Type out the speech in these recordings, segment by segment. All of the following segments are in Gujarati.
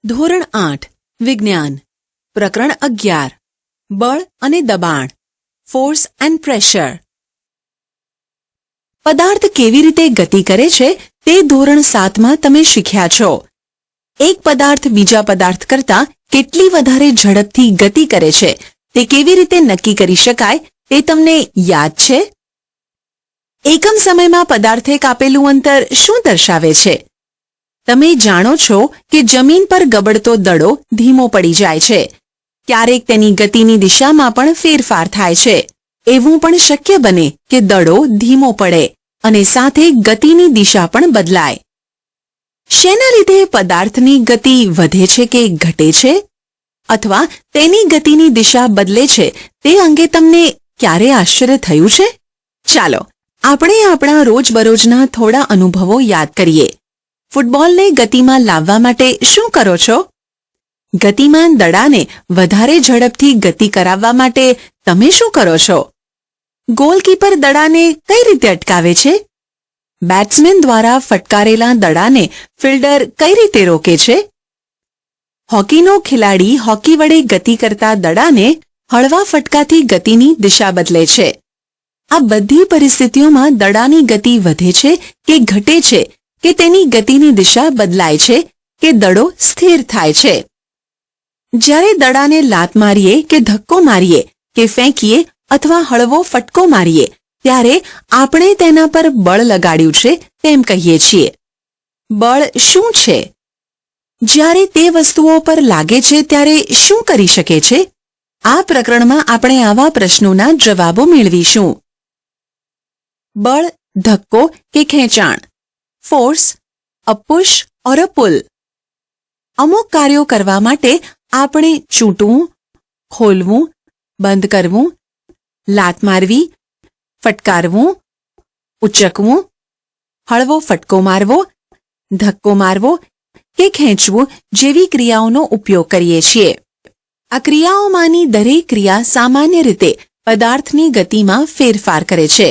ધોરણ 8 વિજ્ઞાન પ્રકરણ 11 બળ અને દબાણ ફોર્સ એન્ડ પ્રેશર. પદાર્થ કેવી રીતે ગતિ કરે છે તે ધોરણ 7માં તમે શીખ્યા છો. એક પદાર્થ બીજા પદાર્થ કરતાં કેટલી વધારે ઝડપથી ગતિ કરે છે તે કેવી રીતે નક્કી કરી શકાય તે તમને યાદ છે? એકમ સમયમાં પદાર્થે કાપેલું અંતર શું દર્શાવે છે? તમે જાણો છો કે જમીન પર ગબડતો દડો ધીમો પડી જાય છે. ક્યારેક તેની ગતિની દિશામાં પણ ફેરફાર થાય છે. એવું પણ શક્ય બને કે દડો ધીમો પડે અને સાથે ગતિની દિશા પણ બદલાય. શેના લીધે પદાર્થની ગતિ વધે છે કે ઘટે છે? અથવા તેની ગતિની દિશા બદલે છે તે અંગે તમને ક્યારે આશ્ચર્ય થયું છે? ચાલો આપણે આપણા રોજબરોજના થોડા અનુભવો યાદ કરીએ. ફૂટબોલને ગતિમાં લાવવા માટે શું કરો છો? ગતિમાન દડાને વધારે ઝડપથી ગતિ કરાવવા માટે તમે શું કરો છો? ગોલકીપર દડાને કઈ રીતે અટકાવે છે? બેટ્સમેન દ્વારા ફટકારેલા દડાને ફિલ્ડર કઈ રીતે રોકે છે? હોકીનો ખેલાડી હોકી વડે ગતિ કરતા દડાને હળવા ફટકાથી ગતિની દિશા બદલે છે. આ બધી પરિસ્થિતિઓમાં દડાની ગતિ વધે છે કે ઘટે છે કે તેની ગતિની દિશા બદલાય છે કે દડો સ્થિર થાય છે. જ્યારે દડાને લાત મારીએ કે ધક્કો મારીએ કે ફેંકીએ અથવા હળવો ફટકો મારીએ ત્યારે આપણે તેના પર બળ લગાડ્યું છે તેમ કહીએ છીએ. બળ શું છે? જ્યારે તે વસ્તુઓ પર લાગે છે ત્યારે શું કરી શકે છે? આ પ્રકરણમાં આપણે આવા પ્રશ્નોના જવાબો મેળવીશું. બળ, ધક્કો કે ખેંચાણ. ફોર્સ, અ પુશ ઓર અ પુલ. અમુક કાર્યો કરવા માટે આપણે ચૂંટવું, ખોલવું, બંધ કરવું, લાત મારવી, ફટકારવું, ઉચકવું, હળવો ફટકો મારવો, ધક્કો મારવો કે ખેંચવું જેવી ક્રિયાઓનો ઉપયોગ કરીએ છીએ. આ ક્રિયાઓમાંની દરેક ક્રિયા સામાન્ય રીતે પદાર્થની ગતિમાં ફેરફાર કરે છે.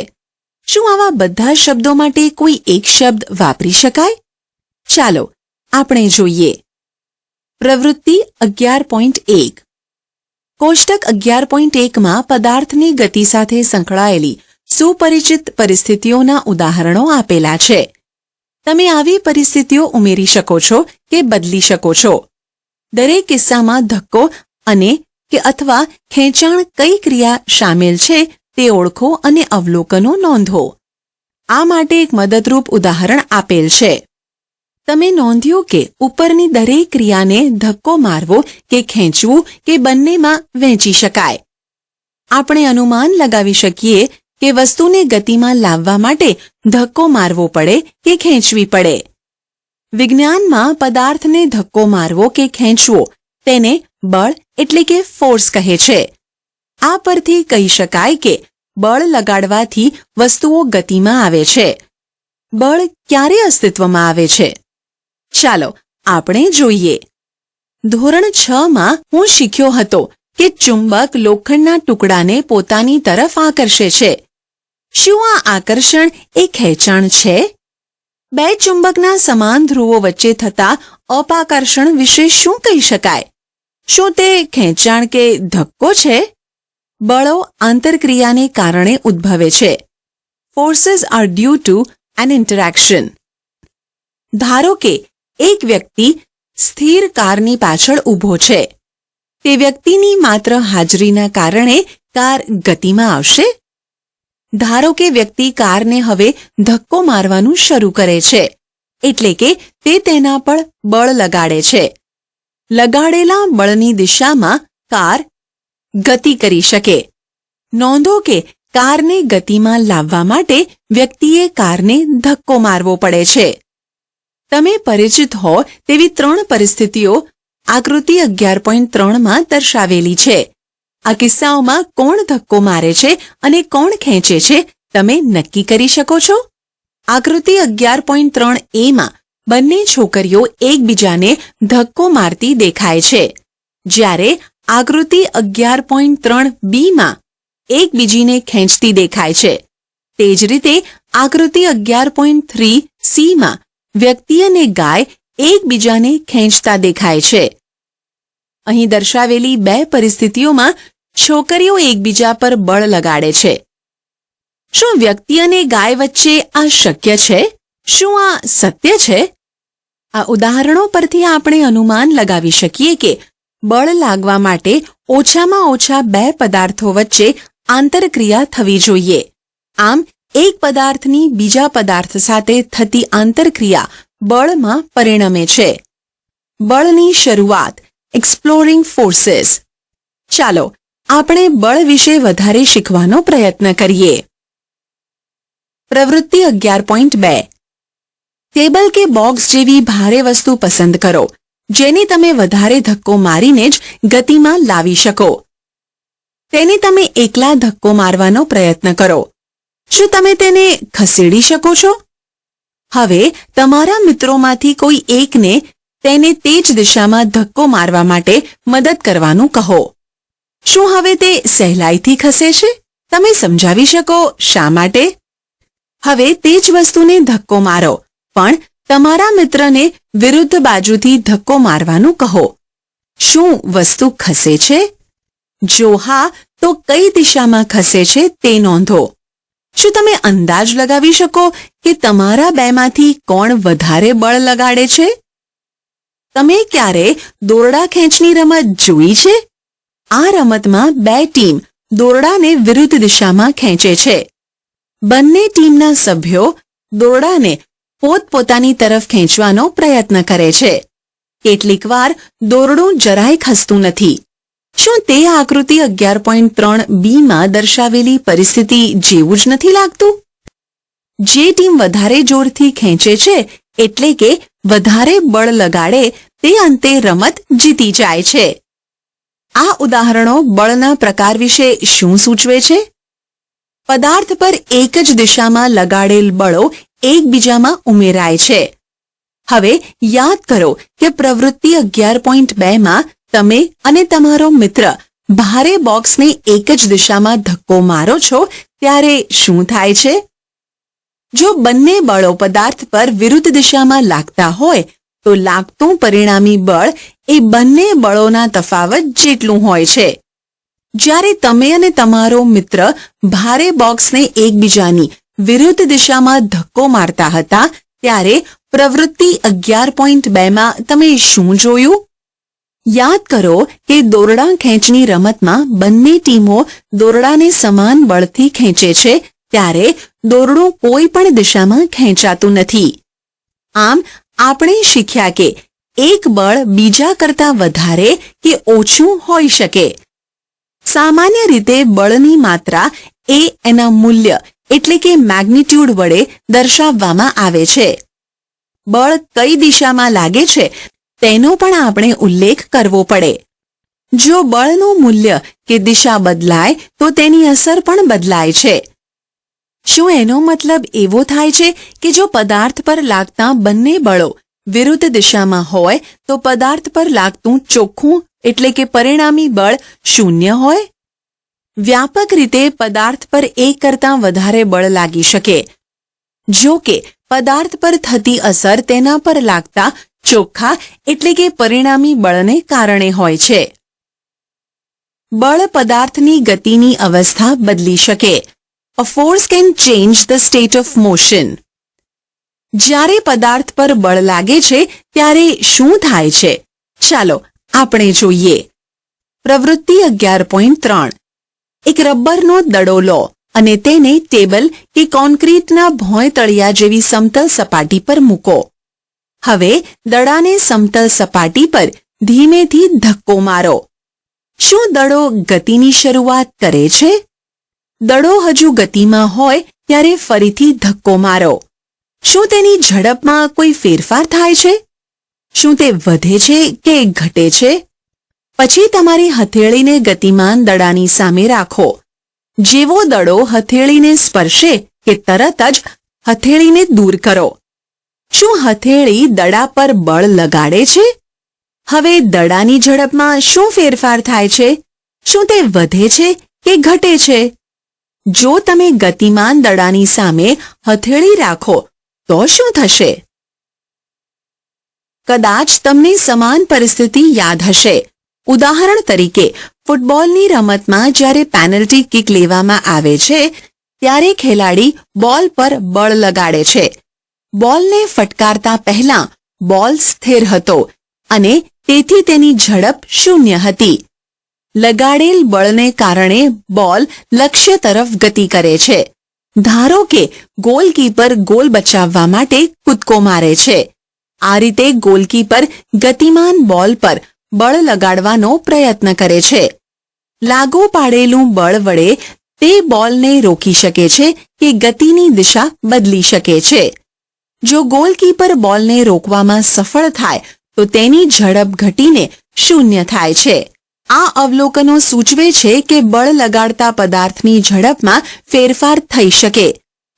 શું આવા બધા શબ્દો માટે કોઈ એક શબ્દ વાપરી શકાય? ચાલો આપણે જોઈએ. પ્રવૃત્તિ 11.1. કોષ્ટક 11.1માં પદાર્થની ગતિ સાથે સંકળાયેલી સુપરિચિત પરિસ્થિતિઓના ઉદાહરણો આપેલા છે. તમે આવી પરિસ્થિતિઓ ઉમેરી શકો છો કે બદલી શકો છો. દરેક કિસ્સામાં ધક્કો અને કે અથવા ખેંચાણ કઈ ક્રિયા શામેલ છે તે ઓળખો અને અવલોકનો નોંધો. આ માટે એક મદદરૂપ ઉદાહરણ આપેલ છે. તમે નોંધ્યું કે ઉપરની દરેક ક્રિયાને ધક્કો મારવો કે ખેંચવું કે બંનેમાં વહેંચી શકાય. આપણે અનુમાન લગાવી શકીએ કે વસ્તુને ગતિમાં લાવવા માટે ધક્કો મારવો પડે કે ખેંચવી પડે. વિજ્ઞાનમાં પદાર્થને ધક્કો મારવો કે ખેંચવો તેને બળ એટલે કે ફોર્સ કહે છે. આ પરથી કહી શકાય કે બળ લગાડવાથી વસ્તુઓ ગતિમાં આવે છે. બળ ક્યારે અસ્તિત્વમાં આવે છે? ચાલો આપણે જોઈએ. ધોરણ 6માં હું શીખ્યો હતો કે ચુંબક લોખંડના ટુકડાને પોતાની તરફ આકર્ષે છે. શું આ આકર્ષણ એ ખેંચાણ છે? બે ચુંબકના સમાન ધ્રુવો વચ્ચે થતા અપાકર્ષણ વિશે શું કહી શકાય? શું તે ખેંચાણ કે ધક્કો છે? બળો આંતરક્રિયાને કારણે ઉદ્ભવે છે. Forces are due to an interaction. ધારો કે એક વ્યક્તિ સ્થિર કારની પાછળ ઊભો છે. તે વ્યક્તિની માત્ર હાજરીના કારણે કાર ગતિમાં આવશે? ધારો કે વ્યક્તિ કારને હવે ધક્કો મારવાનું શરૂ કરે છે એટલે કે તે તેના પર બળ લગાડે છે. લગાડેલા બળની દિશામાં કાર ગતિ કરી શકે. નોંધો કે કારને ગતિમાં લાવવા માટે વ્યક્તિએ કારને ધક્કો મારવો પડે છે. તમે પરિચિત હો તેવી 3 પરિસ્થિતિઓ આકૃતિ 11.3માં દર્શાવેલી છે. આ કિસ્સાઓમાં કોણ ધક્કો મારે છે અને કોણ ખેંચે છે તમે નક્કી કરી શકો છો? આકૃતિ 11.3aમાં બંને છોકરીઓ એકબીજાને ધક્કો મારતી દેખાય છે. જ્યારે આકૃતિ 11.3bમાં એકબીજીને ખેંચતી દેખાય છે. તે જ રીતે આકૃતિ 11.3cમાં વ્યક્તિ અને ગાય એકબીજાને ખેંચતા દેખાય છે. અહીં દર્શાવેલી બે પરિસ્થિતિઓમાં છોકરીઓ એકબીજા પર બળ લગાડે છે. શું વ્યક્તિ અને ગાય વચ્ચે આ શક્ય છે? શું આ સત્ય છે? આ ઉદાહરણો પરથી આપણે અનુમાન લગાવી શકીએ કે બળ લાગવા માટે ઓછામાં ઓછા બે પદાર્થો વચ્ચે આંતરક્રિયા થવી જોઈએ. આમ એક પદાર્થની બીજા પદાર્થ સાથે થતી આંતરક્રિયા બળમાં પરિણમે છે. બળની શરૂઆત, એક્સપ્લોરિંગ ફોર્સીસ. ચાલો આપણે બળ વિશે વધારે શીખવાનો પ્રયત્ન કરીએ. પ્રવૃત્તિ 11.2. ટેબલ કે બોક્સ જેવી ભારે વસ્તુ પસંદ કરો જેને તમે વધારે ધક્કો મારીને જ ગતિમાં લાવી શકો. તેને તમે એકલા ધક્કો મારવાનો પ્રયત્ન કરો. શું તમે તેને ખસેડી શકો છો? હવે તમારા મિત્રોમાંથી કોઈ એકને તેને તે જ દિશામાં ધક્કો મારવા માટે મદદ કરવાનું કહો. શું હવે તે સહેલાઈથી ખસે છે? તમે સમજાવી શકો શા માટે? હવે તે જ વસ્તુને ધક્કો મારો, પણ તમારા મિત્રને વિરુદ્ધ બાજુથી ધક્કો મારવાનું કહો. શું વસ્તુ ખસે છે? જો હા, તો કઈ દિશામાં ખસે છે તે નોંધો. શું તમે અંદાજ લગાવી શકો કે તમારા બેમાંથી કોણ વધારે બળ લગાડે છે? તમે ક્યારે દોરડા ખેંચની રમત જોઈ છે? આ રમતમાં બે ટીમ દોરડાને વિરુદ્ધ દિશામાં ખેંચે છે. બંને ટીમના સભ્યો દોરડાને પોતપોતાની તરફ ખેંચવાનો પ્રયત્ન કરે છે. કેટલીકવાર દોરડું જરાય ખસતું નથી. શું તે આકૃતિ 11.3b માં દર્શાવેલી પરિસ્થિતિ જેવું જ નથી લાગતું? જે ટીમ વધારે જોરથી ખેંચે છે એટલે કે વધારે બળ લગાડે તે અંતે રમત જીતી જાય છે. આ ઉદાહરણો બળના પ્રકાર વિશે શું સૂચવે છે? પદાર્થ પર એક જ દિશામાં લગાડેલ બળો એકબીજામાં ઉમેરાય છે. હવે યાદ કરો કે પ્રવૃત્તિ 11.2 માં તમે અને તમારો મિત્ર ભારે બોક્સને એક જ દિશામાં ધક્કો મારો છો ત્યારે શું થાય છે? જો બંને બળો પદાર્થ પર વિરુદ્ધ દિશામાં લાગતા હોય તો લાગતું પરિણામી બળ એ બંને બળોના તફાવત જેટલું હોય છે. જ્યારે તમે અને તમારો મિત્ર ભારે બોક્સને એકબીજાની વિરુદ્ધ દિશામાં ધક્કો મારતા હતા ત્યારે પ્રવૃત્તિ 11.2 માં તમે શું જોયું? યાદ કરો કે દોરડા ખેંચની રમતમાં બંને ટીમો દોરડાને સમાન બળથી ખેંચે છે ત્યારે દોરડું કોઈ પણ દિશામાં ખેંચાતું નથી. આમ આપણે શીખ્યા કે એક બળ બીજા કરતાં વધારે કે ઓછું હોઈ શકે. સામાન્ય રીતે બળની માત્રા એ એના મૂલ્ય એટલે કે મેગ્નિટ્યુડ વડે દર્શાવવામાં આવે છે. બળ કઈ દિશામાં લાગે છે તેનો પણ આપણે ઉલ્લેખ કરવો પડે. જો બળનું મૂલ્ય કે દિશા બદલાય તો તેની અસર પણ બદલાય છે. શું એનો મતલબ એવો થાય છે કે જો પદાર્થ પર લાગતા બંને બળો વિરુદ્ધ દિશામાં હોય તો પદાર્થ પર લાગતું ચોખ્ખું એટલે કે પરિણામી બળ શૂન્ય હોય? વ્યાપક રીતે પદાર્થ પર એક કરતાં વધારે બળ લાગી શકે. જો કે પદાર્થ પર થતી અસર તેના પર લાગતા ચોખ્ખા એટલે કે પરિણામી બળને કારણે હોય છે. બળ પદાર્થની ગતિની અવસ્થા બદલી શકે. A force can change the state of motion. જ્યારે પદાર્થ પર બળ લાગે છે ત્યારે શું થાય છે? ચાલો આપણે જોઈએ. પ્રવૃત્તિ 11.3. એક રબરનો દડો લો અને તેને ટેબલ કે કોન્ક્રીટના ભોંય તળિયા જેવી સમતલ સપાટી પર મૂકો. હવે દડાને સમતલ સપાટી પર ધીમેથી ધક્કો મારો. શું દડો ગતિની શરૂઆત કરે છે? દડો હજુ ગતિમાં હોય ત્યારે ફરીથી ધક્કો મારો. શું તેની ઝડપમાં કોઈ ફેરફાર થાય છે? શું તે વધે છે કે ઘટે છે? પછી તમારી હથેળીને ગતિમાન દડાની સામે રાખો. જેવો દડો હથેળીને સ્પર્શે કે તરત જ હથેળીને દૂર કરો. શું હથેળી દડા પર બળ લગાડે છે? હવે દડાની ઝડપમાં શું ફેરફાર થાય છે? શું તે વધે છે કે ઘટે છે? જો તમે ગતિમાન દડાની સામે હથેળી રાખો તો શું થશે? કદાચ તમને સમાન પરિસ્થિતિ યાદ હશે. ઉદાહરણ તરીકે ફૂટબોલની રમતમાં જ્યારે પેનલ્ટી કિક લેવામાં આવે છે ત્યારે ખેલાડી બોલ પર બળ લગાડે છે. બોલને ફટકારતા પહેલા બોલ સ્થિર હતો અને તેથી તેની ઝડપ 0 હતી. લગાડેલ બળને કારણે બોલ લક્ષ્ય તરફ ગતિ કરે છે. ધારો કે ગોલકીપર ગોલ બચાવવા માટે કૂદકો મારે છે. આ રીતે ગોલકીપર ગતિમાન બોલ પર બળ લગાડવાનો પ્રયત્ન કરે છે. લાગુ પાડેલું બળ વડે તે બોલને રોકી શકે છે કે ગતિની દિશા બદલી શકે છે. જો ગોલકીપર બોલને રોકવામાં સફળ થાય તો તેની ઝડપ ઘટીને 0 થાય છે. આ અવલોકનો સૂચવે છે કે બળ લગાડતા પદાર્થની ઝડપમાં ફેરફાર થઈ શકે.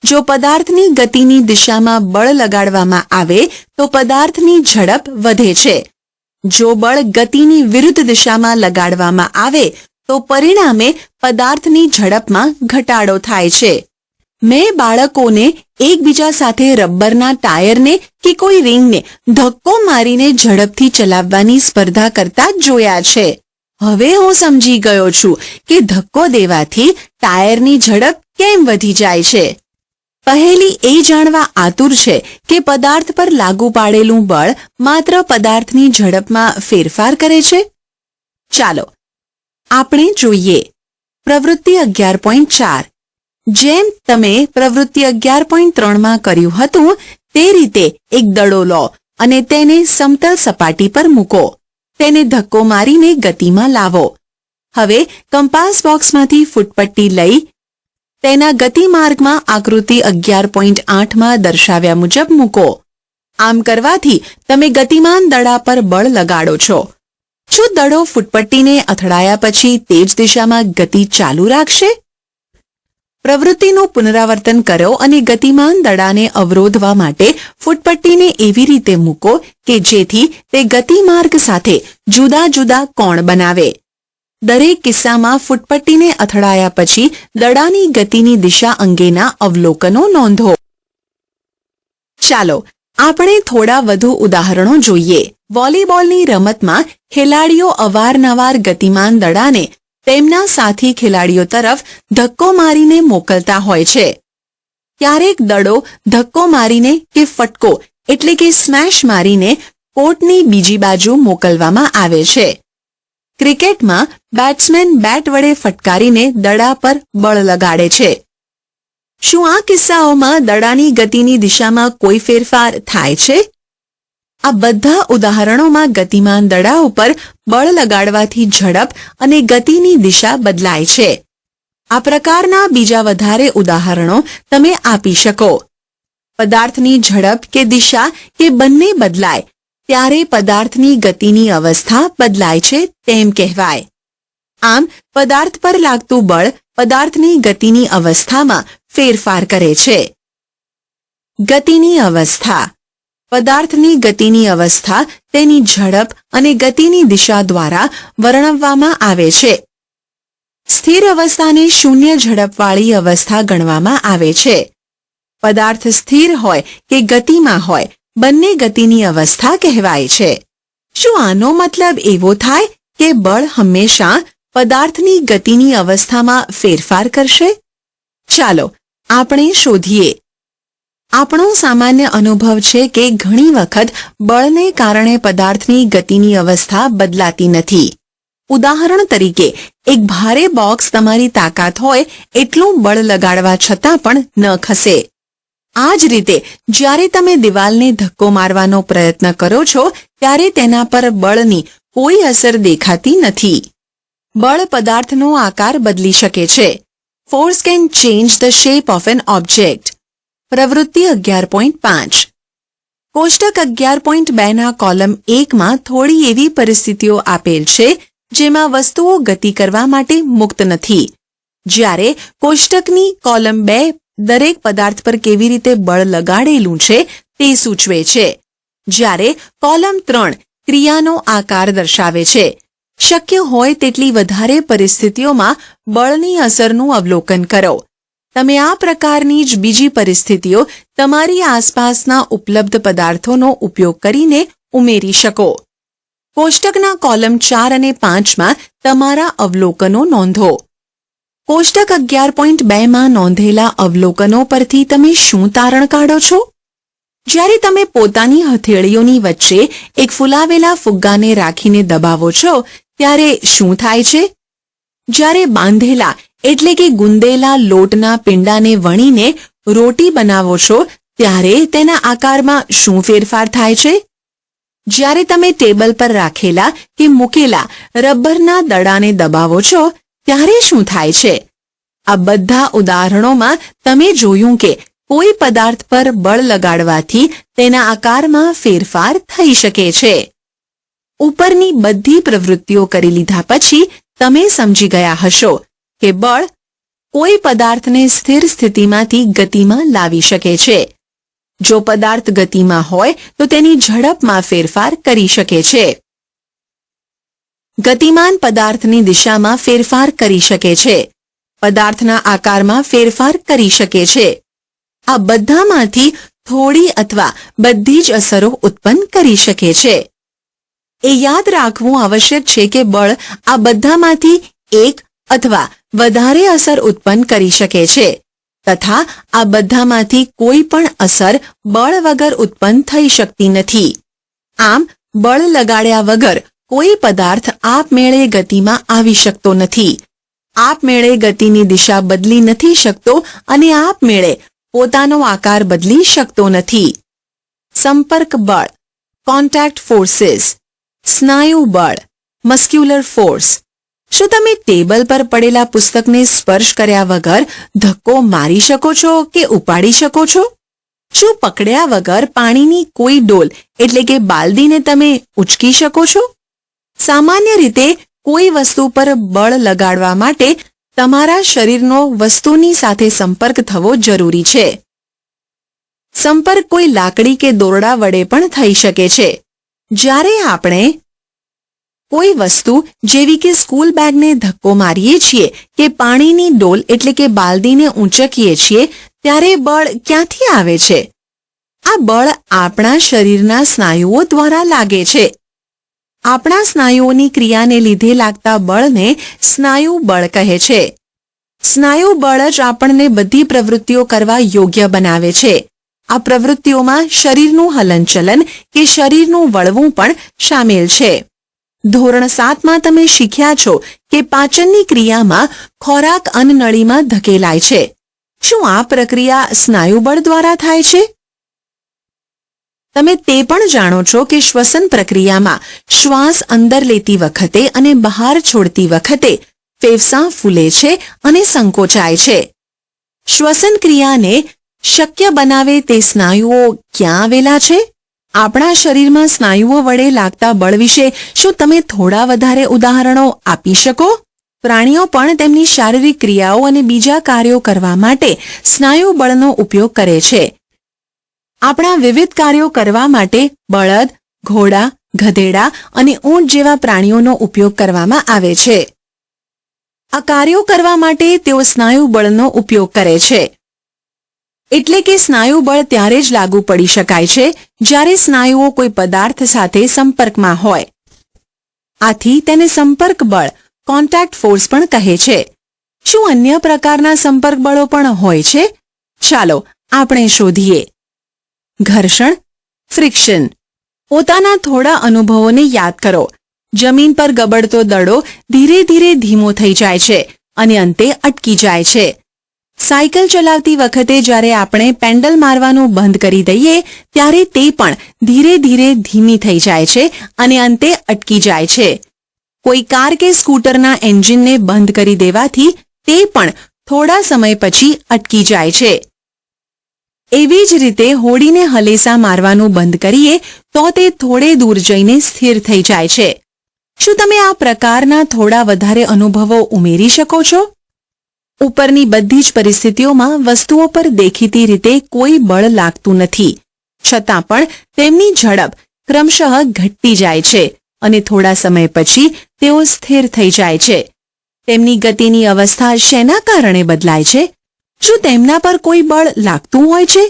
જો પદાર્થની ગતિની દિશામાં બળ લગાડવામાં આવે તો પદાર્થની ઝડપ વધે છે. જો બળ ગતિની વિરુદ્ધ દિશામાં લગાડવામાં આવે તો પરિણામે પદાર્થની ઝડપમાં ઘટાડો થાય છે. મેં બાળકોને એકબીજા સાથે રબરના ટાયરને કે કોઈ રિંગને ધક્કો મારીને ઝડપથી ચલાવવાની સ્પર્ધા કરતા જોયા છે. હવે હું સમજી ગયો છું કે ધક્કો દેવાથી ટાયરની ઝડપ કેમ વધી જાય છે. પહેલી એ જાણવા આતુર છે કે પદાર્થ પર લાગુ પાડેલું બળ માત્ર પદાર્થની ઝડપમાં ફેરફાર કરે છે. ચાલો આપણે જોઈએ પ્રવૃત્તિ 11.4. જેમ તમે પ્રવૃત્તિ 11.3માં કર્યું હતું તે રીતે એક દડો લો અને તેને સમતલ સપાટી પર મૂકો. તેને ધક્કો મારીને ગતિમાં લાવો. હવે કંપાસ બોક્સમાંથી ફૂટપટ્ટી લઈ તેના ગતિમાર્ગમાં આકૃતિ 11.8માં દર્શાવ્યા મુજબ મૂકો. આમ કરવાથી તમે ગતિમાન દડા પર બળ લગાડો છો. શું દડો ફૂટપટ્ટીને અથડાયા પછી તે જ દિશામાં ગતિ ચાલુ રાખશે? પ્રવૃત્તિનું પુનરાવર્તન કરો અને ગતિમાન દડાને અવરોધવા માટે ફૂટપટ્ટીને એવી રીતે મૂકો કે જેથી તે ગતિમાર્ગ સાથે જુદા જુદા કોણ બનાવે. દરેક કિસ્સામાં ફૂટપટ્ટીને અથડાયા પછી દડાની ગતિની દિશા અંગેના અવલોકનો નોંધો. ચાલો આપણે થોડા વધુ ઉદાહરણો જોઈએ. વોલીબોલની રમતમાં ખેલાડીઓ અવારનવાર ગતિમાન દડાને તેમના સાથી ખેલાડીઓ તરફ ધક્કો મારીને મોકલતા હોય છે. ક્યારેક દડો ધક્કો મારીને કે ફટકો એટલે કે સ્મેશ મારીને કોર્ટની બીજી બાજુ મોકલવામાં આવે છે. ક્રિકેટમાં બેટ્સમેન બેટ વડે ફટકારીને દડા પર બળ લગાડે છે. શું આ કિસ્સાઓમાં દડાની ગતિની દિશામાં કોઈ ફેરફાર થાય છે? આ બધા ઉદાહરણોમાં ગતિમાન દડા ઉપર બળ લગાડવાથી ઝડપ અને ગતિની દિશા બદલાય છે. આ પ્રકારના બીજા વધારે ઉદાહરણો તમે આપી શકો. પદાર્થની ઝડપ કે દિશા કે બંને બદલાય ત્યારે પદાર્થની ગતિની અવસ્થા બદલાય છે તેમ કહેવાય. આમ પદાર્થ પર લાગતું બળ પદાર્થની ગતિની અવસ્થામાં ફેરફાર કરે છે. ગતિની અવસ્થા. પદાર્થની ગતિની અવસ્થા તેની ઝડપ અને ગતિની દિશા દ્વારા વર્ણવવામાં આવે છે. સ્થિર અવસ્થાને શૂન્ય ઝડપવાળી અવસ્થા ગણવામાં આવે છે. પદાર્થ સ્થિર હોય કે ગતિમાં હોય બંને ગતિની અવસ્થા કહેવાય છે. શું આનો મતલબ એવો થાય કે બળ હંમેશા પદાર્થની ગતિની અવસ્થામાં ફેરફાર કરશે? ચાલો આપણે શોધીએ. આપણો સામાન્ય અનુભવ છે કે ઘણી વખત બળને કારણે પદાર્થની ગતિની અવસ્થા બદલાતી નથી. ઉદાહરણ તરીકે એક ભારે બોક્સ તમારી તાકાત હોય એટલું બળ લગાડવા છતાં પણ ન ખસે. આ જ રીતે જ્યારે તમે દિવાલને ધક્કો મારવાનો પ્રયત્ન કરો છો ત્યારે તેના પર બળની કોઈ અસર દેખાતી નથી. બળ પદાર્થનો આકાર બદલી શકે છે. Force can change the shape of N object. પ્રવૃત્તિ 11.5. કોષ્ટક 11.2ના કોલમ 1માં થોડી એવી પરિસ્થિતિઓ આપેલ છે જેમાં વસ્તુઓ ગતિ કરવા માટે મુક્ત નથી. જ્યારે કોષ્ટકની કોલમ 2 દરેક પદાર્થ પર કેવી રીતે બળ લગાડેલું છે તે સૂચવે છે. જ્યારે કોલમ 3 ક્રિયાનો આકાર દર્શાવે છે. શક્ય હોય તેટલી વધારે પરિસ્થિતિઓમાં બળની અસરનું અવલોકન કરો. તમે આ પ્રકારની જ બીજી પરિસ્થિતિઓ તમારી આસપાસના ઉપલબ્ધ પદાર્થોનો ઉપયોગ કરીને ઉમેરી શકો. કોષ્ટકના કોલમ 4 અને 5માં તમારા અવલોકનો નોંધો. કોષ્ટક 11.2માં નોંધેલા અવલોકનો પરથી તમે શું તારણ કાઢો છો? જ્યારે તમે પોતાની હથેળીઓની વચ્ચે એક ફૂલાવેલા ફુગ્ગાને રાખીને દબાવો છો ત્યારે શું થાય છે? જ્યારે બાંધેલા એટલે કે ગુંદેલા લોટના પિંડાને વણીને રોટી બનાવો છો ત્યારે તેના આકારમાં શું ફેરફાર થાય છે? જ્યારે તમે ટેબલ પર રાખેલા કે મૂકેલા રબરના દડાને દબાવો છો ત્યારે શું થાય છે? આ બધા ઉદાહરણોમાં તમે જોયું કે કોઈ પદાર્થ પર બળ લગાડવાથી તેના આકારમાં ફેરફાર થઈ શકે છે. ઉપરની બધી પ્રવૃત્તિઓ કરી લીધા પછી તમે સમજી ગયા હશો કે બળ કોઈ પદાર્થને સ્થિર સ્થિતિમાંથી ગતિમાં લાવી શકે છે. જો પદાર્થ ગતિમાં હોય તો તેની ઝડપમાં ફેરફાર કરી શકે છે. ગતિમાન પદાર્થની દિશામાં ફેરફાર કરી શકે છે. પદાર્થના આકારમાં ફેરફાર કરી શકે છે. આ બધામાંથી થોડી અથવા બધી જ અસરો ઉત્પન્ન કરી શકે છે. એ યાદ રાખવું આવશ્યક છે કે બળ આ બધામાંથી એક અથવા વધારે અસર ઉત્પન્ન કરી શકે છે તથા આ બધામાંથી કોઈ પણ અસર બળ વગર ઉત્પન્ન થઈ શકતી નથી. આમ બળ લગાડ્યા વગર કોઈ પદાર્થ આપમેળે ગતિમાં આવી શકતો નથી. આપમેળે ગતિની દિશા બદલી નથી શકતો અને આપમેળે પોતાનો આકાર બદલી શકતો નથી. સંપર્ક બળ, કોન્ટેક્ટ ફોર્સીસ, સ્નાયુ બળ, મસ્ક્યુલર ફોર્સ. શું તમે ટેબલ પર પડેલા પુસ્તકને સ્પર્શ કર્યા વગર ધક્કો મારી શકો છો કે ઉપાડી શકો છો? શું પકડ્યા વગર પાણીની કોઈ ડોલ એટલે કે બાલદીને તમે ઉચકી શકો છો? સામાન્ય રીતે કોઈ વસ્તુ પર બળ લગાડવા માટે તમારા શરીરનો વસ્તુની સાથે સંપર્ક થવો જરૂરી છે. સંપર્ક કોઈ લાકડી કે દોરડા વડે પણ થઈ શકે છે. જ્યારે આપણે કોઈ વસ્તુ જેવી કે સ્કૂલ બેગને ધક્કો મારીએ છીએ કે પાણીની ડોલ એટલે કે બાલદીને ઊંચકીએ છીએ ત્યારે બળ ક્યાંથી આવે છે? આ બળ આપણા શરીરના સ્નાયુઓ દ્વારા લાગે છે. આપણા સ્નાયુઓની ક્રિયાને લીધે લાગતા બળને સ્નાયુ બળ કહે છે. સ્નાયુ બળ જ આપણને બધી પ્રવૃત્તિઓ કરવા યોગ્ય બનાવે છે. આ પ્રવૃત્તિઓમાં શરીરનું હલનચલન કે શરીરનું વળવું પણ સામેલ છે. ધોરણ 7માં તમે શીખ્યા છો કે પાચનની ક્રિયામાં ખોરાક અન્નનળીમાં ધકેલાય છે. શું આ પ્રક્રિયા સ્નાયુબળ દ્વારા થાય છે? તમે તે પણ જાણો છો કે શ્વસન પ્રક્રિયામાં શ્વાસ અંદર લેતી વખતે અને બહાર છોડતી વખતે ફેફસાં ફૂલે છે અને સંકોચાય છે. શ્વસન ક્રિયાને શક્ય બનાવે તે સ્નાયુઓ ક્યાં આવેલા છે? આપણા શરીરમાં સ્નાયુઓ વડે લાગતા બળ વિશે શું તમે થોડા વધારે ઉદાહરણો આપી શકો? પ્રાણીઓ પણ તેમની શારીરિક ક્રિયાઓ અને બીજા કાર્યો કરવા માટે સ્નાયુ બળનો ઉપયોગ કરે છે. આપણા વિવિધ કાર્યો કરવા માટે બળદ, ઘોડા, ગધેડા અને ઊંટ જેવા પ્રાણીઓનો ઉપયોગ કરવામાં આવે છે. આ કાર્યો કરવા માટે તેઓ સ્નાયુ બળનો ઉપયોગ કરે છે. એટલે કે સ્નાયુ બળ ત્યારે જ લાગુ પડી શકાય છે જ્યારે સ્નાયુઓ કોઈ પદાર્થ સાથે સંપર્કમાં હોય. આથી તેને સંપર્ક બળ, કોન્ટેક્ટ ફોર્સ પણ કહે છે. શું અન્ય પ્રકારના સંપર્ક બળો પણ હોય છે? ચાલો આપણે શોધીએ. ઘર્ષણ, ફ્રિક્શન. પોતાના થોડા અનુભવોને યાદ કરો. જમીન પર ગબડતો દડો ધીરે ધીરે ધીમો થઈ જાય છે અને અંતે અટકી જાય છે. સાયકલ ચલાવતી વખતે જ્યારે આપણે પેન્ડલ મારવાનું બંધ કરી દઈએ ત્યારે તે પણ ધીરે ધીરે ધીમી થઈ જાય છે અને અંતે અટકી જાય છે. કોઈ કાર કે સ્કૂટરના એન્જિનને બંધ કરી દેવાથી તે પણ થોડા સમય પછી અટકી જાય છે. એવી જ રીતે હોડીને હલેસા મારવાનું બંધ કરીએ તો તે થોડે દૂર જઈને સ્થિર થઈ જાય છે. શું તમે આ પ્રકારના થોડા વધારે અનુભવો ઉમેરી શકો છો? ઉપરની બધી જ પરિસ્થિતિઓમાં વસ્તુઓ પર દેખીતી રીતે કોઈ બળ લાગતું નથી, છતાં પણ તેમની ઝડપ ક્રમશઃ ઘટતી જાય છે અને થોડા સમય પછી તેઓ સ્થિર થઈ જાય છે. તેમની ગતિની અવસ્થા શેના કારણે બદલાય છે? શું તેમના પર કોઈ બળ લાગતું હોય છે?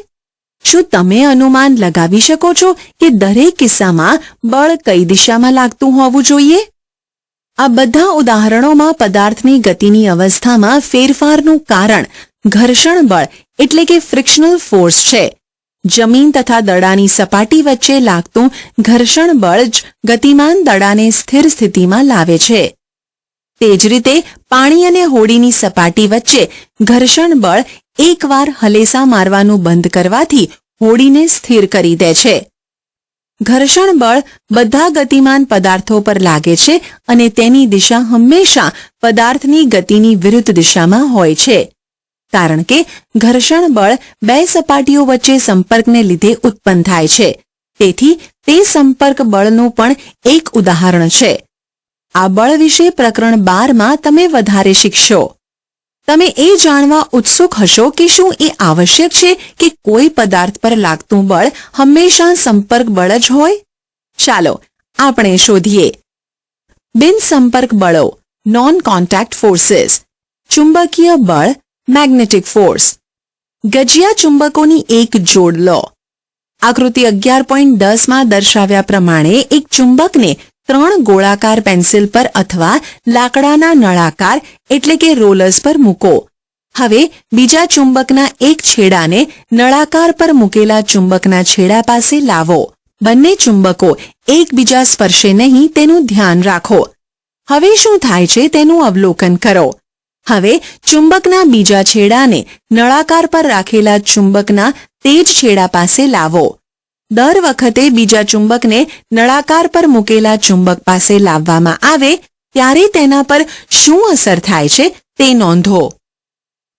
શું તમે અનુમાન લગાવી શકો છો કે દરેક કિસ્સામાં બળ કઈ દિશામાં લાગતું હોવું જોઈએ? આ બધા ઉદાહરણોમાં પદાર્થની ગતિની અવસ્થામાં ફેરફારનું કારણ ઘર્ષણ બળ એટલે કે ફ્રિક્શનલ ફોર્સ છે. જમીન તથા દડાની સપાટી વચ્ચે લાગતું ઘર્ષણ બળ જ ગતિમાન દડાને સ્થિર સ્થિતિમાં લાવે છે. તે જ રીતે પાણી અને હોડીની સપાટી વચ્ચે ઘર્ષણ બળ એકવાર હલેસા મારવાનું બંધ કરવાથી હોડીને સ્થિર કરી દે છે. ઘર્ષણ બળ બધા ગતિમાન પદાર્થો પર લાગે છે અને તેની દિશા હંમેશા પદાર્થની ગતિની વિરુદ્ધ દિશામાં હોય છે, કારણ કે ઘર્ષણ બળ બે સપાટીઓ વચ્ચે સંપર્કને લીધે ઉત્પન્ન થાય છે. તેથી તે સંપર્ક બળનું પણ એક ઉદાહરણ છે. આ બળ વિશે પ્રકરણ 12માં તમે વધારે શીખશો. તમે એ જાણવા ઉત્સુક હશો કે શું એ આવશ્યક છે કે કોઈ પદાર્થ પર લાગતું બળ હંમેશા સંપર્ક બળ જ હોય? ચાલો આપણે શોધીએ. બિનસંપર્ક બળો, નોન કોન્ટેક્ટ ફોર્સીસ. ચુંબકીય બળ, મેગ્નેટિક ફોર્સ. ગજિયા ચુંબકોની એક જોડ લો. આકૃતિ 11.10માં દર્શાવ્યા પ્રમાણે એક ચુંબકને 3 ગોળાકાર પેન્સિલ પર અથવા લાકડાના નળાકાર એટલે કે રોલર્સ પર મૂકો. હવે બીજા ચુંબકના એક છેડાને નળાકાર પર મૂકેલા ચુંબકના છેડા પાસે લાવો. બંને ચુંબકો એકબીજા સ્પર્શે નહીં તેનું ધ્યાન રાખો. હવે શું થાય છે તેનું અવલોકન કરો. હવે ચુંબકના બીજા છેડાને નળાકાર પર રાખેલા ચુંબકના તે જ છેડા પાસે લાવો. દર વખતે બીજા ચુંબકને નળાકાર પર મૂકેલા ચુંબક પાસે લાવવામાં આવે ત્યારે તેના પર શું અસર થાય છે તે નોંધો.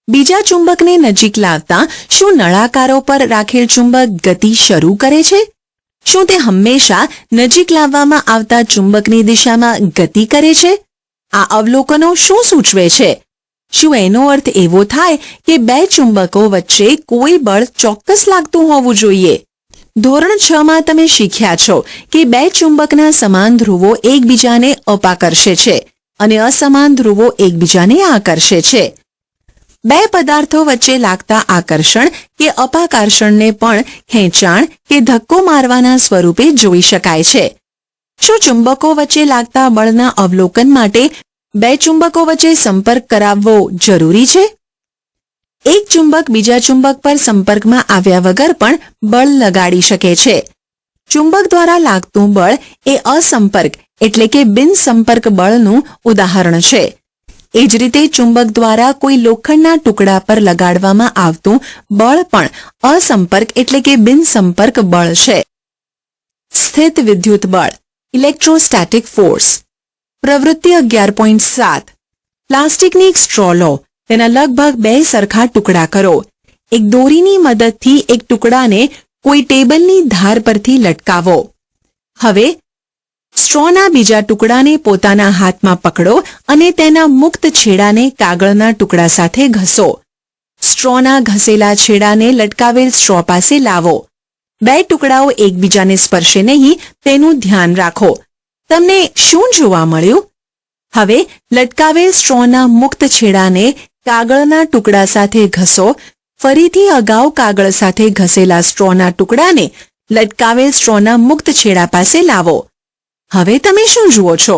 બીજા ચુંબકને નજીક લાવતા શું નળાકારો પર રાખેલ ચુંબક ગતિ શરૂ કરે છે? શું તે હંમેશા નજીક લાવવામાં આવતા ચુંબકની દિશામાં ગતિ કરે છે? આ અવલોકનો શું સૂચવે છે? શું એનો અર્થ એવો થાય કે બે ચુંબકો વચ્ચે કોઈ બળ ચોક્કસ લાગતું હોવું જોઈએ? ધોરણ 6માં તમે શીખ્યા છો કે બે ચુંબકના સમાન ધ્રુવો એકબીજાને અપાકર્ષે છે અને અસમાન ધ્રુવો એકબીજાને આકર્ષે છે. બે પદાર્થો વચ્ચે લાગતા આકર્ષણ કે અપાકર્ષણને પણ ખેંચાણ કે ધક્કો મારવાના સ્વરૂપે જોઈ શકાય છે. શું ચુંબકો વચ્ચે લાગતા બળના અવલોકન માટે બે ચુંબકો વચ્ચે સંપર્ક કરાવવો જરૂરી છે? એક ચુંબક બીજા ચુંબક પર સંપર્કમાં આવ્યા વગર પણ બળ લગાડી શકે છે. ચુંબક દ્વારા લાગતું બળ એ અસંપર્ક એટલે કે બિનસંપર્ક બળનું ઉદાહરણ છે. એ જ રીતે ચુંબક દ્વારા કોઈ લોખંડના ટુકડા પર લગાડવામાં આવતું બળ પણ અસંપર્ક એટલે કે બિનસંપર્ક બળ છે. સ્થિત વિદ્યુત બળ, ઇલેક્ટ્રોસ્ટેટિક ફોર્સ. પ્રવૃત્તિ 11.7. પ્લાસ્ટિકની એક સ્ટ્રો લો. તેના લગભગ 2 સરખા ટુકડા કરો. એક દોરીની મદદથી એક ટુકડાને કોઈ ટેબલની ધાર પરથી લટકાવો. હવે સ્ટ્રોના બીજા ટુકડાને પોતાના હાથમાં પકડો અને તેના મુક્ત છેડાને કાગળના ટુકડા સાથે ઘસો. સ્ટ્રોના ઘસેલા છેડાને લટકાવેલ સ્ટ્રો પાસે લાવો. 2 ટુકડાઓ એકબીજાને સ્પર્શે નહીં તેનું ધ્યાન રાખો. તમને શું જોવા મળ્યું? હવે લટકાવેલ સ્ટ્રોના મુક્ત છેડાને કાગળના ટુકડા સાથે ઘસો. ફરીથી અગાઉ કાગળ સાથે ઘસેલા સ્ટ્રોના ટુકડાને લટકાવેલ સ્ટ્રોના મુક્ત છેડા પાસે લાવો. હવે તમે શું જુઓ છો?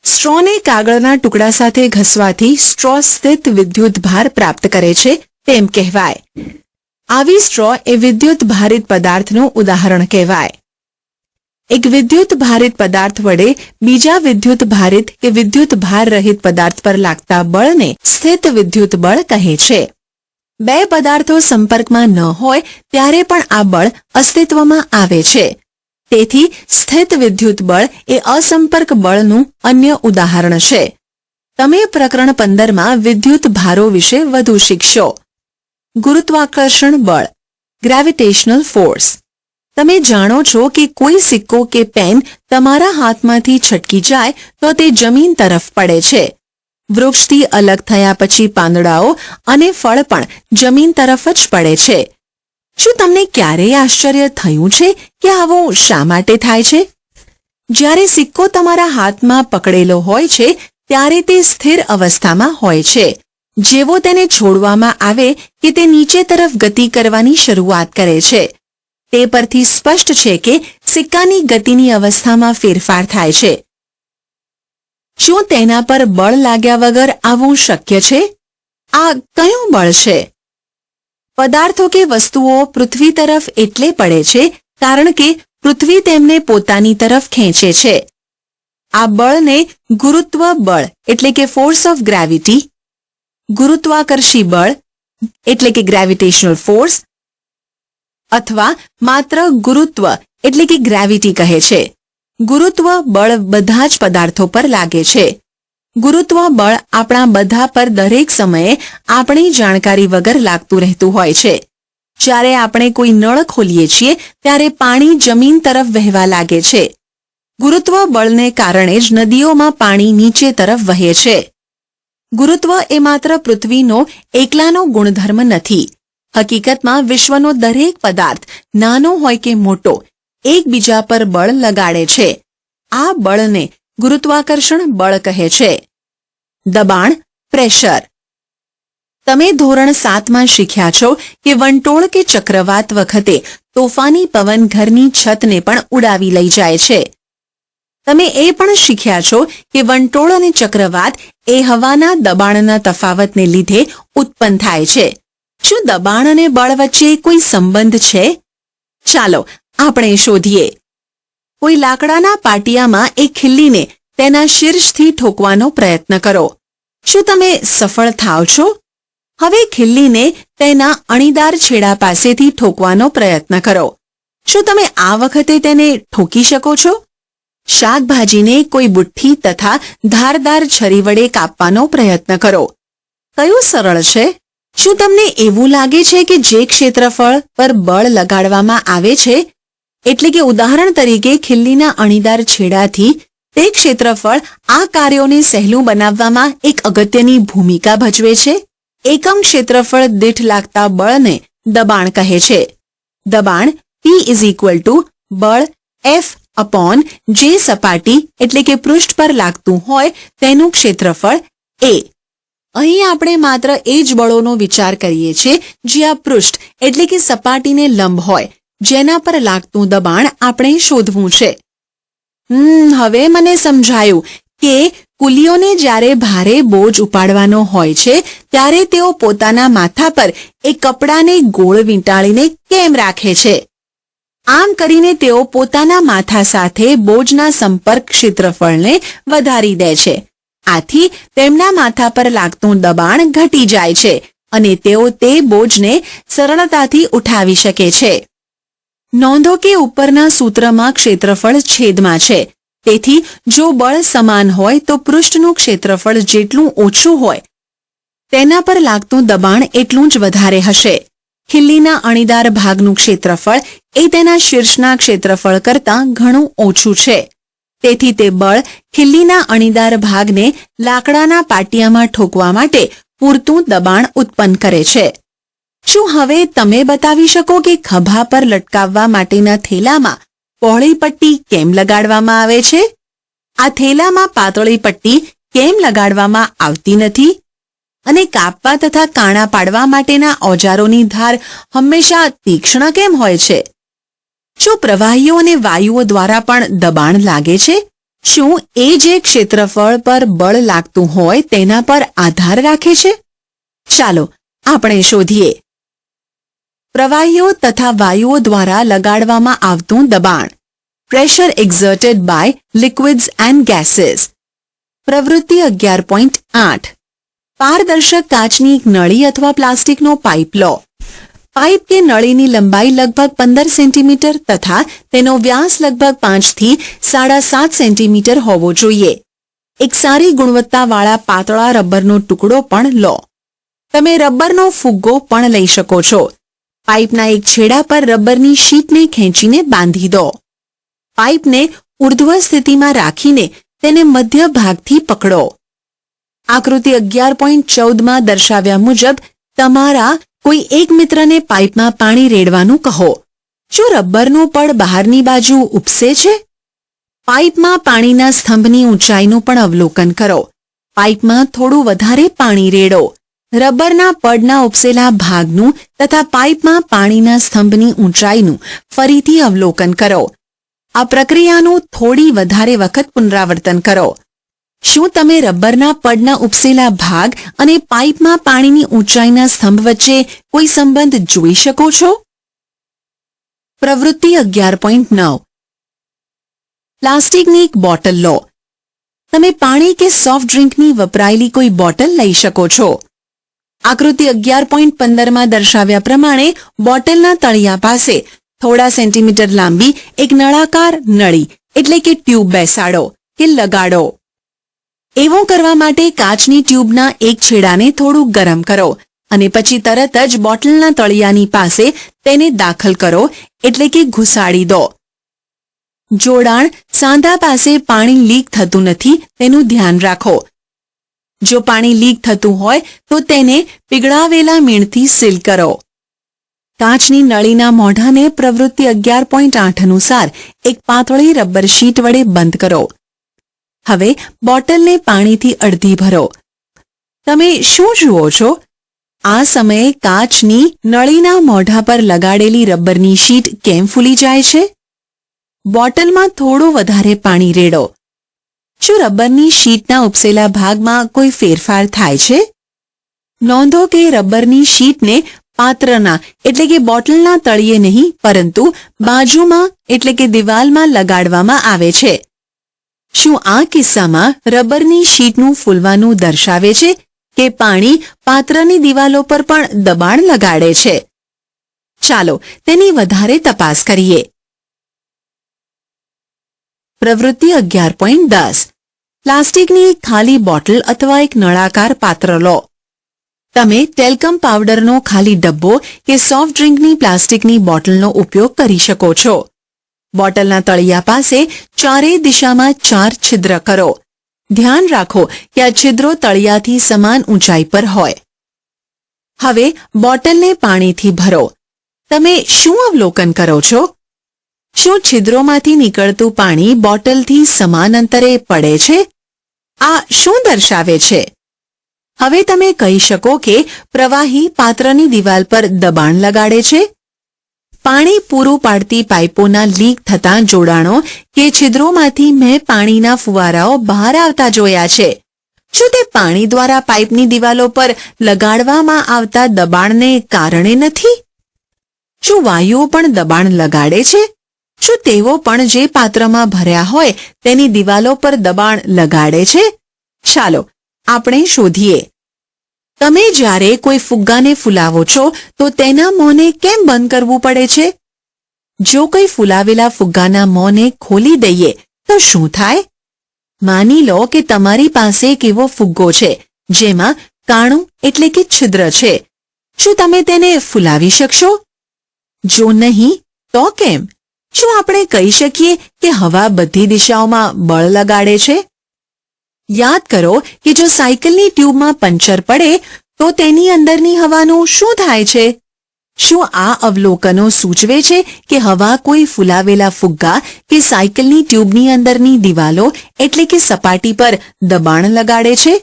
સ્ટ્રોને કાગળના ટુકડા સાથે ઘસવાથી સ્ટ્રો સ્થિત વિદ્યુત ભાર પ્રાપ્ત કરે છે તેમ કહેવાય. આવી સ્ટ્રો એ વિદ્યુત ભારિત પદાર્થનું ઉદાહરણ કહેવાય. એક વિદ્યુત ભારિત પદાર્થ વડે બીજા વિદ્યુત ભારિત કે વિદ્યુત ભાર રહિત પદાર્થ પર લાગતા બળને સ્થિત વિદ્યુત બળ કહે છે. બે પદાર્થો સંપર્કમાં ન હોય ત્યારે પણ આ બળ અસ્તિત્વમાં આવે છે. તેથી સ્થિત વિદ્યુત બળ એ અસંપર્ક બળનું અન્ય ઉદાહરણ છે. તમે પ્રકરણ 15માં વિદ્યુત ભારો વિશે વધુ શીખશો. ગુરુત્વાકર્ષણ બળ, ગ્રેવિટેશનલ ફોર્સ. તમે જાણો છો કે કોઈ સિક્કો કે પેન તમારા હાથમાંથી છટકી જાય તો તે જમીન તરફ પડે છે. વૃક્ષથી અલગ થયા પછી પાંદડાઓ અને ફળ પણ જમીન તરફ જ પડે છે. શું તમને ક્યારેય આશ્ચર્ય થયું છે કે આવું શા માટે થાય છે? જ્યારે સિક્કો તમારા હાથમાં પકડેલો હોય છે ત્યારે તે સ્થિર અવસ્થામાં હોય છે જેવો તેને છોડવામાં આવે કે તે નીચે તરફ ગતિ કરવાની શરૂઆત કરે છે. તે પરથી સ્પષ્ટ છે કે સિક્કાની ગતિની અવસ્થામાં ફેરફાર થાય છે. શું તેના પર બળ લાગ્યા વગર આવું શક્ય છે? આ કયું બળ છે? પદાર્થો કે વસ્તુઓ પૃથ્વી તરફ એટલે પડે છે કારણ કે પૃથ્વી તેમને પોતાની તરફ ખેંચે છે. આ બળને ગુરુત્વ બળ એટલે કે ફોર્સ ઓફ ગ્રેવિટી, ગુરુત્વાકર્ષી બળ એટલે કે ગ્રેવિટેશનલ ફોર્સ અથવા માત્ર ગુરુત્વ એટલે કે ગ્રેવિટી કહે છે. ગુરુત્વ બળ બધા જ પદાર્થો પર લાગે છે. ગુરુત્વ બળ આપણા બધા પર દરેક સમયે આપણી જાણકારી વગર લાગતું રહેતું હોય છે. જ્યારે આપણે કોઈ નળ ખોલીએ છીએ ત્યારે પાણી જમીન તરફ વહેવા લાગે છે. ગુરુત્વ બળને કારણે જ નદીઓમાં પાણી નીચે તરફ વહે છે. ગુરુત્વ એ માત્ર પૃથ્વીનો એકલાનો ગુણધર્મ નથી. હકીકતમાં વિશ્વનો દરેક પદાર્થ નાનો હોય કે મોટો એકબીજા પર બળ લગાડે છે. આ બળને ગુરુત્વાકર્ષણ બળ કહે છે. દબાણ, પ્રેશર. તમે ધોરણ 7માં શીખ્યા છો કે વંટોળ કે ચક્રવાત વખતે તોફાની પવન ઘરની છતને પણ ઉડાવી લઈ જાય છે. તમે એ પણ શીખ્યા છો કે વંટોળ અને ચક્રવાત એ હવાના દબાણના તફાવતને લીધે ઉત્પન્ન થાય છે. શું દબાણ અને બળ વચ્ચે કોઈ સંબંધ છે? ચાલો આપણે શોધીએ. કોઈ લાકડાના પાટિયામાં એક ખિલ્લીને તેના શીર્ષથી ઠોકવાનો પ્રયત્ન કરો. શું તમે સફળ થાવ છો? હવે ખિલ્લીને તેના અણીદાર છેડા પાસેથી ઠોકવાનો પ્રયત્ન કરો. શું તમે આ વખતે તેને ઠોકી શકો છો? શાકભાજીને કોઈ બુઠ્ઠી તથા ધારદાર છરી વડે કાપવાનો પ્રયત્ન કરો. કયું સરળ છે? શું તમને એવું લાગે છે કે જે ક્ષેત્રફળ પર બળ લગાડવામાં આવે છે એટલે કે ઉદાહરણ તરીકે ખિલ્લીના અણીદાર છેડાથી તે ક્ષેત્રફળ આ કાર્યોને સહેલું બનાવવામાં એક અગત્યની ભૂમિકા ભજવે છે? એકમ ક્ષેત્રફળ દીઠ લાગતા બળને દબાણ કહે છે. દબાણ P બળ F અપોન જે સપાટી એટલે કે પૃષ્ઠ પર લાગતું હોય તેનું ક્ષેત્રફળ A. અહીં આપણે માત્ર એ જ બળોનો વિચાર કરીએ છીએ જે આ પૃષ્ઠ એટલે કે સપાટીને લંબ હોય, જેના પર લાગતું દબાણ આપણે શોધવું છે. હવે મને સમજાયું કે કુલીઓને જ્યારે ભારે બોજ ઉપાડવાનો હોય છે ત્યારે તેઓ પોતાના માથા પર એક કપડાને ગોળ વીંટાળીને કેમ રાખે છે. આમ કરીને તેઓ પોતાના માથા સાથે બોજના સંપર્ક ક્ષેત્રફળને વધારી દે છે. આથી તેમના માથા પર લાગતું દબાણ ઘટી જાય છે અને તેઓ તે બોજને સરળતાથી ઉઠાવી શકે છે. નોંધો કે ઉપરના સૂત્રમાં ક્ષેત્રફળ છેદમાં છે. તેથી જો બળ સમાન હોય તો પૃષ્ઠનું ક્ષેત્રફળ જેટલું ઓછું હોય તેના પર લાગતું દબાણ એટલું જ વધારે હશે. ખિલ્લીના અણીદાર ભાગનું ક્ષેત્રફળ એ તેના શીર્ષના ક્ષેત્રફળ કરતાં ઘણું ઓછું છે. તેથી તે બળ ખિલ્લીના અણીદાર ભાગને લાકડાના પાટિયામાં ઠોકવા માટે પૂરતું દબાણ ઉત્પન્ન કરે છે. શું હવે તમે બતાવી શકો કે ખભા પર લટકાવવા માટેના થેલામાં પહોળી પટ્ટી કેમ લગાડવામાં આવે છે? આ થેલામાં પાતળી પટ્ટી કેમ લગાડવામાં આવતી નથી? અને કાપવા તથા કાણા પાડવા માટેના ઓજારોની ધાર હંમેશા તીક્ષ્ણ કેમ હોય છે? શું પ્રવાહીઓ અને વાયુઓ દ્વારા પણ દબાણ લાગે છે? શું એ જે ક્ષેત્રફળ પર બળ લાગતું હોય તેના પર આધાર રાખે છે? ચાલો આપણે શોધીએ. પ્રવાહીઓ તથા વાયુઓ દ્વારા લગાડવામાં આવતું દબાણ. Pressure exerted by liquids and gases. પ્રવૃત્તિ 11.8. પારદર્શક કાચની એક નળી અથવા પ્લાસ્ટિકનો પાઇપ લો. પાઇપ કે નળીની લંબાઈ લગભગ 15 સેન્ટીમીટર તથા તેનો વ્યાસ લગભગ 5 થી 7.5 સેન્ટીમીટર હોવો જોઈએ. એક સારી ગુણવત્તાવાળા પાતળા રબરનો ટુકડો પણ લો. તમે રબરનો ફુગ્ગો પણ લઈ શકો છો. પાઇપના એક છેડા પર રબરની શીટને ખેંચીને બાંધી દો. પાઇપને ઉર્ધ્વ સ્થિતિમાં રાખીને તેને મધ્ય ભાગથી પકડો. આકૃતિ 11.14માં દર્શાવ્યા મુજબ તમારા કોઈ એક મિત્રને પાઇપમાં પાણી રેડવાનું કહો. શું રબરનું પડ બહારની બાજુ ઉપસે છે? પાઇપમાં પાણીના સ્તંભની ઊંચાઈનું પણ અવલોકન કરો. પાઇપમાં થોડું વધારે પાણી રેડો. રબરના પડના ઉપસેલા ભાગનું તથા પાઇપમાં પાણીના સ્તંભની ઊંચાઈનું ફરીથી અવલોકન કરો. આ પ્રક્રિયાનું થોડી વધારે વખત પુનરાવર્તન કરો. શું તમે રબરના પડના ઉપસેલા ભાગ અને પાઇપમાં પાણીની ઊંચાઈના સ્તંભ વચ્ચે કોઈ સંબંધ જોઈ શકો છો? પ્રવૃત્તિ 11.9 પ્લાસ્ટિકની એક બોટલ લો. તમે પાણી કે સોફ્ટ ડ્રિંકની વપરાયેલી કોઈ બોટલ લઈ શકો છો. આકૃતિ 11.15માં દર્શાવ્યા પ્રમાણે બોટલના તળિયા પાસે થોડા સેન્ટીમીટર લાંબી એક નળાકાર નળી એટલે કે ટ્યુબ બેસાડો કે લગાડો. એવું કરવા માટે કાચની ટ્યુબના એક છેડાને થોડું ગરમ કરો અને પછી તરત જ બોટલના તળિયાની પાસે તેને દાખલ કરો એટલે કે ઘુસાડી દો. જોડાણ સાંધા પાસે પાણી લીક થતું નથી તેનું ધ્યાન રાખો. જો પાણી લીક થતું હોય તો તેને પીગળાવેલા મીણથી સીલ કરો. કાચની નળીના મોઢાને પ્રવૃત્તિ 11.8 અનુસાર એક પાતળી રબર શીટ વડે બંધ કરો. હવે બોટલને પાણીથી અડધી ભરો. તમે શું જુઓ છો? આ સમયે કાચની નળીના મોઢા પર લગાડેલી રબરની શીટ કેમ ફૂલી જાય છે? બોટલમાં થોડું વધારે પાણી રેડો. શું રબરની શીટના ઉપસેલા ભાગમાં કોઈ ફેરફાર થાય છે? નોંધો કે રબરની શીટને પાત્રના એટલે કે બોટલના તળિયે નહીં પરંતુ બાજુમાં એટલે કે દિવાલમાં લગાડવામાં આવે છે. શું આ કિસ્સામાં રબરની શીટનું ફૂલવાનું દર્શાવે છે કે પાણી પાત્રની દિવાલો પર પણ દબાણ લગાડે છે? ચાલો તેની વધારે તપાસ કરીએ. પ્રવૃત્તિ 11.10 પ્લાસ્ટિકની એક ખાલી બોટલ અથવા એક નળાકાર પાત્ર લો. તમે ટેલ્કમ પાવડરનો ખાલી ડબ્બો કે સોફ્ટ ડ્રિંકની પ્લાસ્ટિકની બોટલનો ઉપયોગ કરી શકો છો. બોટલના તળિયા પાસે ચારેય દિશામાં 4 છિદ્ર કરો. ધ્યાન રાખો કે આ છિદ્રો તળિયાથી સમાન ઊંચાઈ પર હોય. હવે બોટલને પાણીથી ભરો. તમે શું અવલોકન કરો છો? શું છિદ્રોમાંથી નીકળતું પાણી બોટલથી સમાન અંતરે પડે છે? આ શું દર્શાવે છે? હવે તમે કહી શકો કે પ્રવાહી પાત્રની દિવાલ પર દબાણ લગાડે છે. પાણી પૂરું પાડતી પાઇપોના લીક થતા જોડાણો કે છિદ્રોમાંથી મેં પાણીના ફુવારાઓ બહાર આવતા જોયા છે. શું તે પાણી દ્વારા પાઇપની દિવાલો પર લગાડવામાં આવતા દબાણને કારણે નથી? શું વાયુઓ પણ દબાણ લગાડે છે? શું તેઓ પણ જે પાત્રમાં ભર્યા હોય તેની દિવાલો પર દબાણ લગાડે છે? ચાલો આપણે શોધીએ. તમે જ્યારે કોઈ ફુગ્ગાને ફૂલાવો છો તો તેના મોંને કેમ બંધ કરવું પડે છે? જો કોઈ ફૂલાવેલા ફુગ્ગાના મોંને ખોલી દઈએ તો શું થાય? માની લો કે તમારી પાસે એક એવો ફુગ્ગો છે જેમાં કાણું એટલે કે છિદ્ર છે. શું તમે તેને ફૂલાવી શકશો? જો નહીં તો કેમ? શું આપણે કહી શકીએ કે હવા બધી દિશાઓમાં બળ લગાડે છે? યાદ કરો કે જો સાયકલની ટ્યુબમાં પંચર પડે તો તેની અંદરની હવાનું શું થાય છે? શું આ અવલોકનો સૂચવે છે કે હવા કોઈ ફૂલાવેલા ફુગ્ગા કે સાયકલની ટ્યુબની અંદરની દિવાલો એટલે કે સપાટી પર દબાણ લગાડે છે?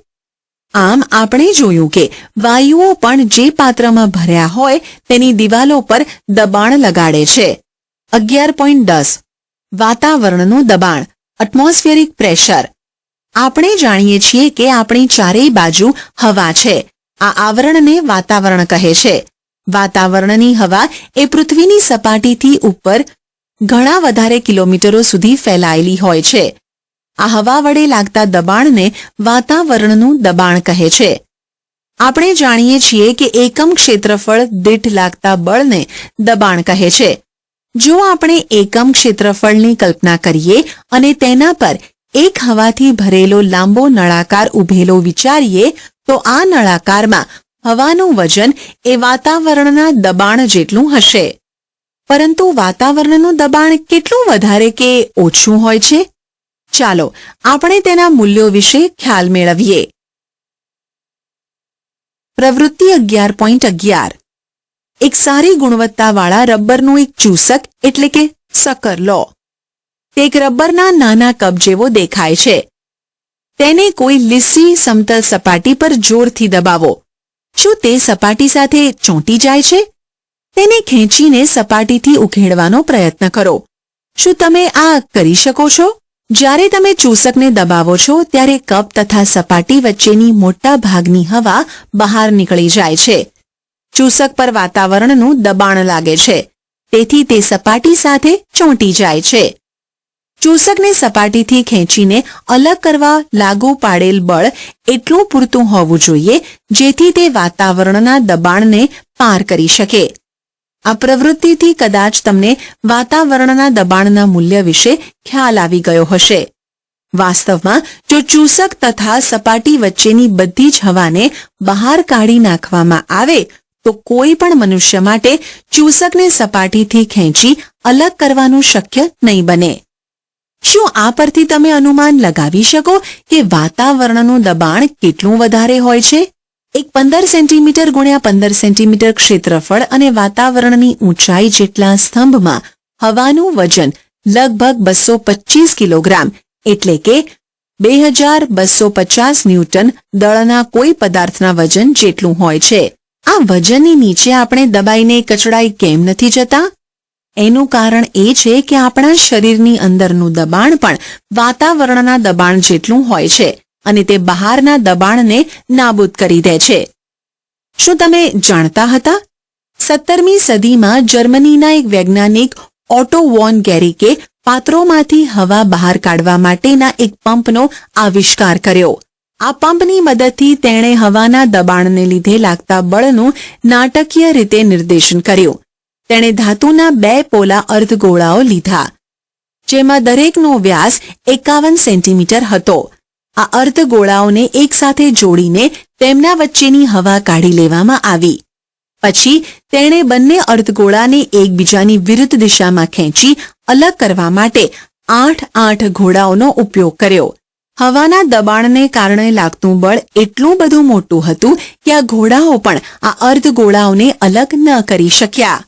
આમ આપણે જોયું કે વાયુઓ પણ જે પાત્રમાં ભર્યા હોય તેની દિવાલો પર દબાણ લગાડે છે. 11.10 વાતાવરણનું દબાણ એટમોસ્ફિયરિક પ્રેશર. આપણે જાણીએ છીએ કે આપણી ચારેય બાજુ હવા છે. આ આવરણને વાતાવરણ કહે છે. વાતાવરણની હવા એ પૃથ્વીની સપાટીથી ઉપર ઘણા વધારે કિલોમીટરો સુધી ફેલાયેલી હોય છે. આ હવા વડે લાગતા દબાણને વાતાવરણનું દબાણ કહે છે. આપણે જાણીએ છીએ કે એકમ ક્ષેત્રફળ દીઠ લાગતા બળને દબાણ કહે છે. જો આપણે એકમ ક્ષેત્રફળની કલ્પના કરીએ અને તેના પર એક હવાથી ભરેલો લાંબો નળાકાર ઉભેલો વિચારીએ તો આ નળાકારમાં હવાનું વજન એ વાતાવરણના દબાણ જેટલું હશે. પરંતુ વાતાવરણનું દબાણ કેટલું વધારે કે ઓછું હોય છે? ચાલો આપણે તેના મૂલ્યો વિશે ખ્યાલ મેળવીએ. પ્રવૃત્તિ 11.11 એક સારી ગુણવત્તાવાળા રબરનું એક ચૂસક એટલે કે સકર લો. તે એક રબરના નાના કપ જેવો દેખાય છે. તેને કોઈ લીસી સમતલ સપાટી પર જોરથી દબાવો. શું તે સપાટી સાથે ચોંટી જાય છે? તેને ખેંચીને સપાટીથી ઉખેડવાનો પ્રયત્ન કરો. શું તમે આ કરી શકો છો? જ્યારે તમે ચૂસકને દબાવો છો ત્યારે કપ તથા સપાટી વચ્ચેની મોટા ભાગની હવા બહાર નીકળી જાય છે. ચૂસક પર વાતાવરણનું દબાણ લાગે છે, તેથી તે સપાટી સાથે ચોંટી જાય છે. ચૂસકને સપાટીથી ખેંચીને અલગ કરવા લાગુ પાડેલ બળ એટલું પૂરતું હોવું જોઈએ જેથી તે વાતાવરણના દબાણને પાર કરી શકે. આ પ્રવૃત્તિથી કદાચ તમને વાતાવરણના દબાણના મૂલ્ય વિશે ખ્યાલ આવી ગયો હશે. વાસ્તવમાં જો ચૂસક તથા સપાટી વચ્ચેની બધી જ હવાને બહાર કાઢી નાખવામાં આવે તો કોઈ પણ મનુષ્ય માટે ચૂસકને સપાટીથી ખેંચી અલગ કરવાનું શક્ય નહીં બને. શું આ પરથી તમે અનુમાન લગાવી શકો કે વાતાવરણનું દબાણ કેટલું વધારે હોય છે? એક 15 સેન્ટીમીટર ગુણ્યા 15 સેન્ટીમીટર ક્ષેત્રફળ અને વાતાવરણની ઊંચાઈ જેટલા સ્તંભમાં હવાનું વજન લગભગ 225 કિલોગ્રામ એટલે કે 2250 ન્યૂટન દળના કોઈ પદાર્થના વજન જેટલું હોય છે. આ વજનની નીચે આપણે દબાઈને કચડાઈ કેમ નથી જતા? એનું કારણ એ છે કે આપણા શરીરની અંદરનું દબાણ પણ વાતાવરણના દબાણ જેટલું હોય છે અને તે બહારના દબાણને નાબૂદ કરી દે છે. શું તમે જાણતા હતા? 17મી સદીમાં જર્મનીના એક વૈજ્ઞાનિક ઓટો વોન ગેરિકે પાત્રોમાંથી હવા બહાર કાઢવા માટેના એક પંપનો આવિષ્કાર કર્યો. આ પંપની મદદથી તેણે હવાના દબાણને લીધે લાગતા બળનું નાટકીય રીતે નિર્દેશન કર્યું. તેણે ધાતુના 2 પોલા અર્ધગોળાઓ લીધા, જેમાં દરેકનો વ્યાસ 51 સેન્ટીમીટર હતો. આ અર્ધગોળાઓને એકસાથે જોડીને તેમના વચ્ચેની હવા કાઢી લેવામાં આવી. પછી તેણે બંને અર્ધગોળાને એકબીજાની વિરુદ્ધ દિશામાં ખેંચી અલગ કરવા માટે 8 ઘોડાઓનો ઉપયોગ કર્યો. હવાના દબાણને કારણે લાગતું બળ એટલું બધું મોટું હતું કે આ ઘોડાઓ પણ આ અર્ધગોળાઓને અલગ ન કરી શક્યા.